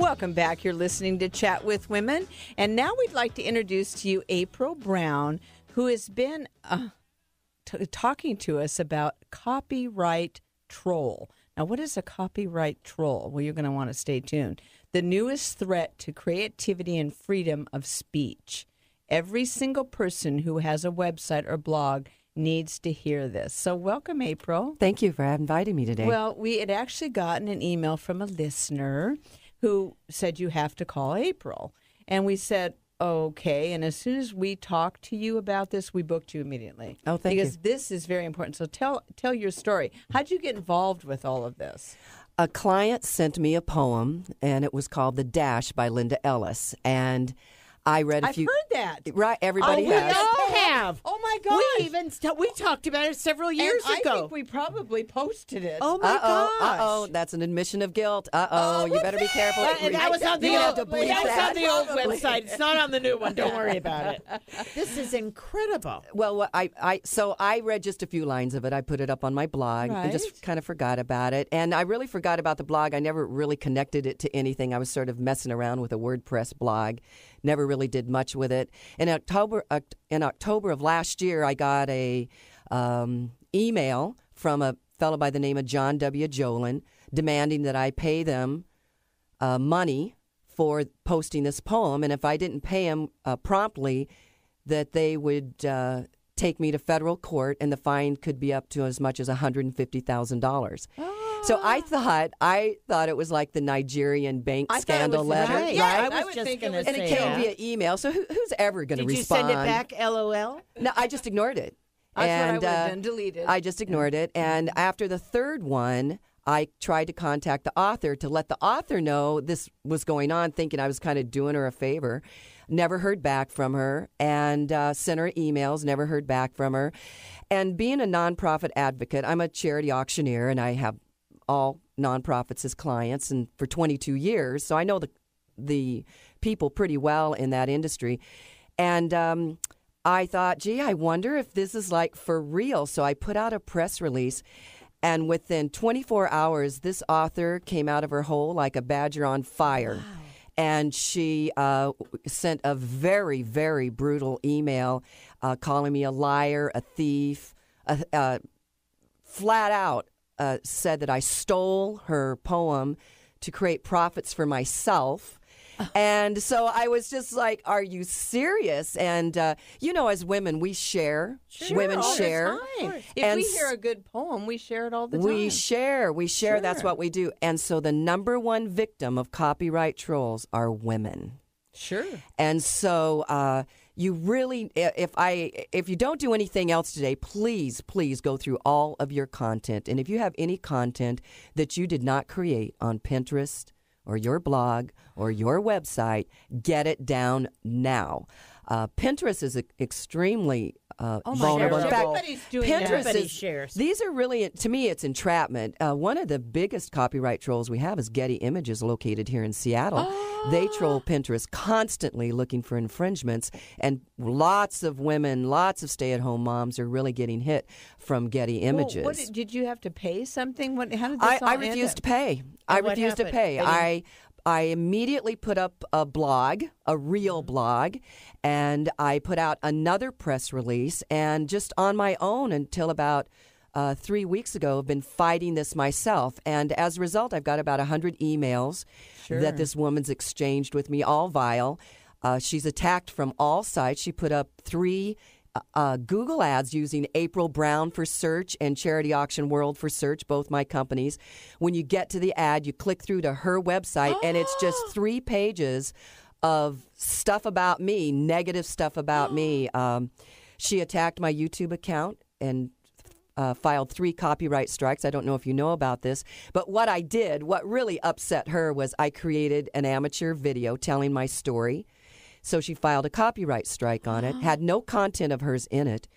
Welcome back. You're listening to Chat with Women. And now we'd like to introduce to you April Brown, who has been talking to us about copyright troll. Now, what is a copyright troll? Well, you're going to want to stay tuned. The newest threat to creativity and freedom of speech. Every single person who has a website or blog needs to hear this. So welcome, April. Thank you for inviting me today. Well, we had actually gotten an email from a listener who said you have to call April. And we said, okay. And as soon as we talked to you about this, we booked you immediately. Oh, thank you. Because this is very important. So tell your story. How'd you get involved with all of this? A client sent me a poem, and it was called The Dash by Linda Ellis. And I read a few. I've heard that. Right, everybody we has. all have. Oh, my gosh. We talked about it several years I ago. think we probably posted it. Oh, my gosh. Uh-oh, that's an admission of guilt. You better be careful. And that was on the You're gonna old, have to bleep that was that. on the old website. It's not on the new one. Don't worry about it. This is incredible. Well, I read just a few lines of it. I put it up on my blog and just kind of forgot about it. And I really forgot about the blog. I never really connected it to anything. I was sort of messing around with a WordPress blog. Never really did much with it. In October of last year, I got a email from a fellow by the name of John W. Jolin demanding that I pay them money for posting this poem. And if I didn't pay him promptly, that they would take me to federal court, and the fine could be up to as much as $150,000. So I thought it was like the Nigerian bank scandal letter. Right. Yeah, I was just going to say And it came via email. So who's ever going to respond? Did you send it back, LOL? No, I just ignored it. That's what I and would have done, deleted. I just ignored it. And after the third one, I tried to contact the author to let the author know this was going on, thinking I was kind of doing her a favor. Never heard back from her, and sent her emails, never heard back from her. And being a nonprofit advocate, I'm a charity auctioneer, and I have all nonprofits as clients, and for 22 years, so I know the people pretty well in that industry. And I thought, gee, I wonder if this is like for real. So I put out a press release, and within 24 hours, this author came out of her hole like a badger on fire. Wow. And she sent a very, very brutal email calling me a liar, a thief, flat out. Said that I stole her poem to create profits for myself. And so I was just like, are you serious? And, as women, we share. Sure, women all share. the time. If And we hear a good poem, we share it all the time. We share. Sure. That's what we do. And so the number one victim of copyright trolls are women. Sure. And so you really, if you don't do anything else today, please go through all of your content. And if you have any content that you did not create on Pinterest or your blog or your website, get it down now. Pinterest is extremely vulnerable. In fact, everybody's doing Pinterest that. Everybody shares. These are really, to me, it's entrapment. One of the biggest copyright trolls we have is Getty Images, located here in Seattle. They troll Pinterest constantly looking for infringements, and lots of women, lots of stay-at-home moms are really getting hit from Getty Images. Well, did you have to pay something? How did this all I end refused up? to pay. And what refused to happened? pay. I immediately put up a blog, a real blog, and I put out another press release. And just on my own until about 3 weeks ago, I've been fighting this myself. And as a result, I've got about 100 emails that this woman's exchanged with me, all vile. She's attacked from all sides. She put up 3 Google ads using April Brown for search and Charity Auction World for search, both my companies. When you get to the ad, you click through to her website, and it's just 3 pages of stuff about me, negative stuff about me. She attacked my YouTube account and filed 3 copyright strikes. I don't know if you know about this, but what really upset her was I created an amateur video telling my story. So she filed a copyright strike on it, had no content of hers in it.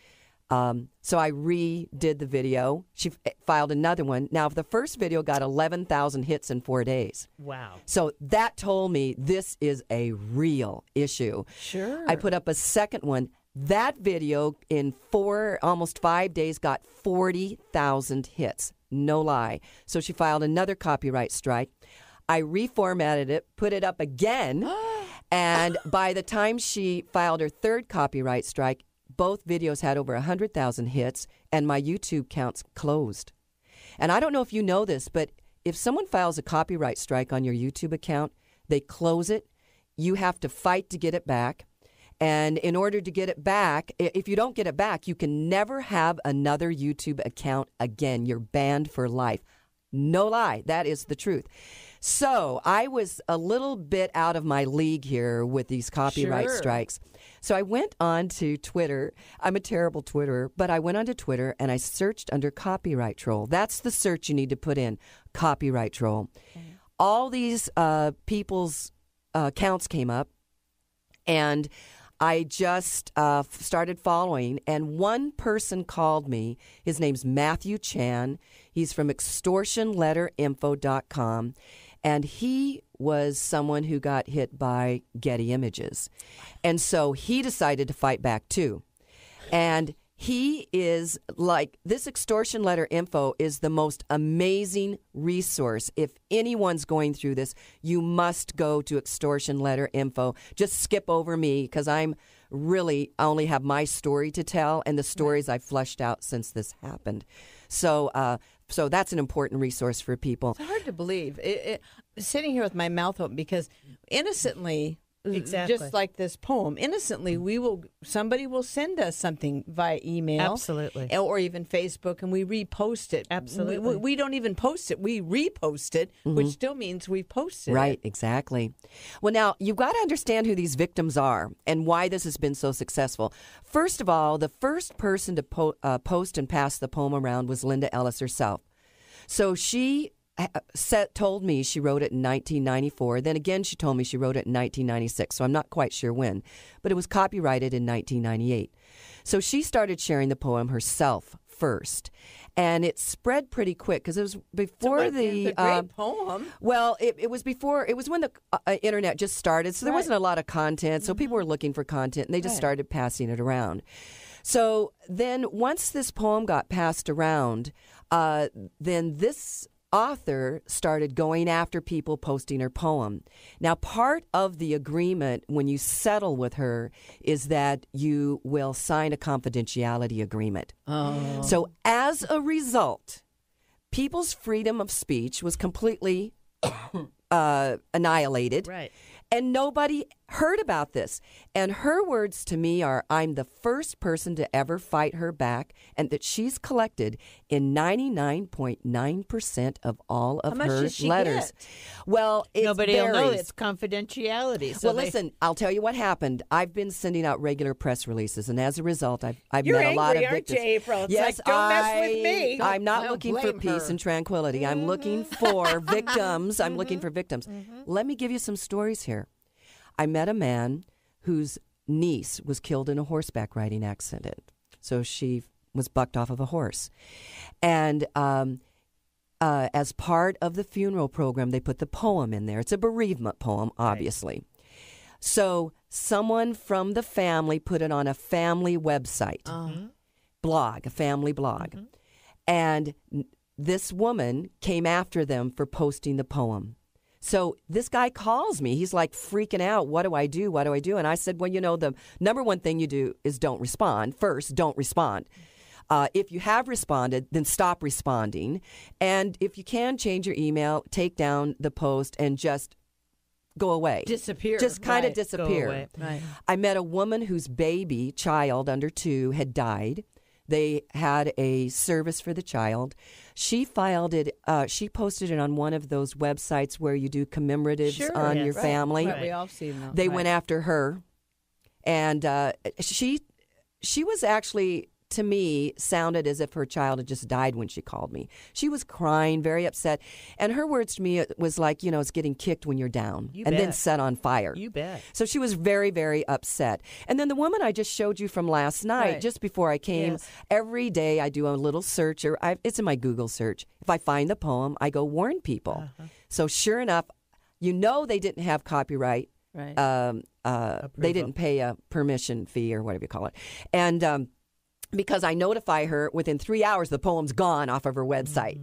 So I redid the video. She filed another one. Now, the first video got 11,000 hits in 4 days. Wow. So that told me this is a real issue. Sure. I put up a second one. That video in almost 5 days got 40,000 hits. No lie. So she filed another copyright strike. I reformatted it, put it up again, and by the time she filed her third copyright strike, both videos had over 100,000 hits, and my YouTube counts closed. And I don't know if you know this, but if someone files a copyright strike on your YouTube account, they close it. You have to fight to get it back. And in order to get it back, if you don't get it back, you can never have another YouTube account again. You're banned for life. No lie. That is the truth. So I was a little bit out of my league here with these copyright strikes. So I went on to Twitter. I'm a terrible Twitterer, but I went onto Twitter and I searched under copyright troll. That's the search you need to put in, copyright troll. All these people's accounts came up, and I just started following, and one person called me. His name's Matthew Chan. He's from extortionletterinfo.com, and he was someone who got hit by Getty Images. And so he decided to fight back too. And he is like, this extortion letter info is the most amazing resource. If anyone's going through this, you must go to extortion letter info. Just skip over me, because I only have my story to tell and the stories I've flushed out since this happened. So that's an important resource for people. It's hard to believe. Sitting here with my mouth open, because innocently, just like this poem, innocently, somebody will send us something via email. Absolutely. Or even Facebook, and we repost it. Absolutely. We don't even post it. We repost it, which still means we've posted Right, it. exactly. Well, now, you've got to understand who these victims are and why this has been so successful. First of all, the first person to post and pass the poem around was Linda Ellis herself. So she told me she wrote it in 1994. Then again, she told me she wrote it in 1996. So I'm not quite sure when, but it was copyrighted in 1998. So she started sharing the poem herself first, and it spread pretty quick because it was before It's a great poem. Well, it was before. It was when the internet just started, so there wasn't a lot of content. So people were looking for content, and they just started passing it around. So then, once this poem got passed around, then this author started going after people posting her poem. Now, part of the agreement when you settle with her is that you will sign a confidentiality agreement. Oh. So as a result, people's freedom of speech was completely annihilated. Right. And nobody heard about this. And her words to me are, I'm the first person to ever fight her back, and that she's collected in 99.9% of all of How much her does she letters. get? Well, it Nobody will know. varies. It's confidentiality. So Well, listen, I'll tell you what happened. I've been sending out regular press releases, and as a result, I've You're met a lot of angry, aren't victims. you, April? It's Yes, like, don't mess with me. I'm not I don't looking for blame peace her. and tranquility. I'm looking for victims. I'm looking for victims. Let me give you some stories here. I met a man whose niece was killed in a horseback riding accident. So she was bucked off of a horse. And as part of the funeral program, they put the poem in there. It's a bereavement poem, obviously. Right. So someone from the family put it on a family website, blog, a family blog. And this woman came after them for posting the poem. So this guy calls me. He's like freaking out. What do I do? What do I do? And I said, well, you know, the number one thing you do is don't respond. First, don't respond. If you have responded, then stop responding. And if you can, change your email, take down the post, and just go away. Disappear. Just kind of Right. disappear. Go away. Right. I met a woman whose child under 2, had died. They had a service for the child. She filed it. She posted it on one of those websites where you do commemoratives on your family. Right. We all seen them. They went after her, and she was actually, to me, sounded as if her child had just died when she called me. She was crying, very upset, and her words to me was like, you know, it's getting kicked when you're down, and then set on fire. You bet. So she was very, very upset. And then the woman I just showed you from last night, just before I came, every day I do a little search, or it's in my Google search. If I find the poem, I go warn people. So sure enough, you know they didn't have copyright. Right. They didn't pay a permission fee or whatever you call it. And because I notify her within 3 hours, the poem's gone off of her website.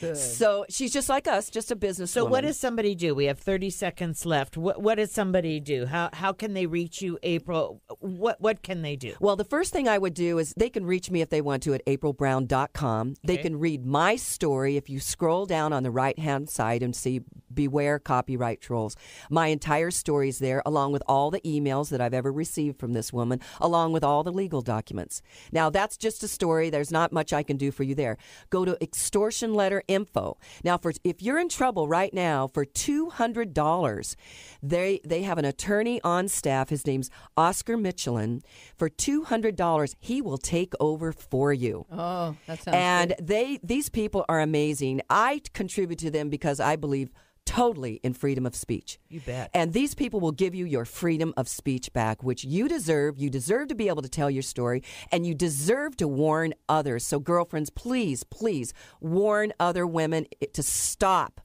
Good. So she's just like us, just a businesswoman. So what does somebody do? We have 30 seconds left. What does somebody do? How can they reach you, April? What can they do? Well, the first thing I would do is they can reach me if they want to at aprilbrown.com. Okay. They can read my story if you scroll down on the right-hand side and see Beware Copyright Trolls. My entire story is there, along with all the emails that I've ever received from this woman, along with all the legal documents. Now, that's just a story. There's not much I can do for you there. Go to extortion letter info. Now, if you're in trouble right now, for $200, they have an attorney on staff. His name's Oscar Michelin. For $200, he will take over for you. Oh, that sounds And good. these people are amazing. I contribute to them because I believe totally in freedom of speech. You bet. And these people will give you your freedom of speech back, which you deserve. You deserve to be able to tell your story, and you deserve to warn others. So, girlfriends, please, please warn other women to stop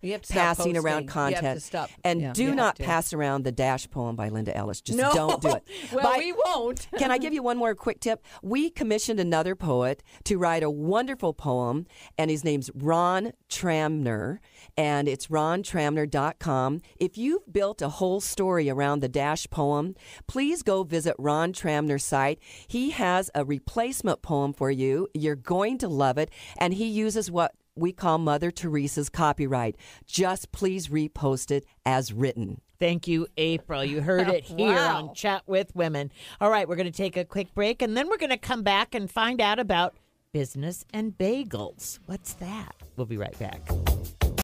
You have to stop passing around posting. You have content. to stop. And Yeah, do you not have to. pass around the Dash poem by Linda Ellis. Just No. don't do it. Well, we won't. Can I give you one more quick tip? We commissioned another poet to write a wonderful poem, and his name's Ron Tramner, and it's rontramner.com. If you've built a whole story around the Dash poem, please go visit Ron Tramner's site. He has a replacement poem for you. You're going to love it, and he uses what we call Mother Teresa's copyright. Just please repost it as written. Thank you, April. You heard it here Wow. on Chat with Women. All right, we're going to take a quick break, and then we're going to come back and find out about business and bagels. What's that? We'll be right back.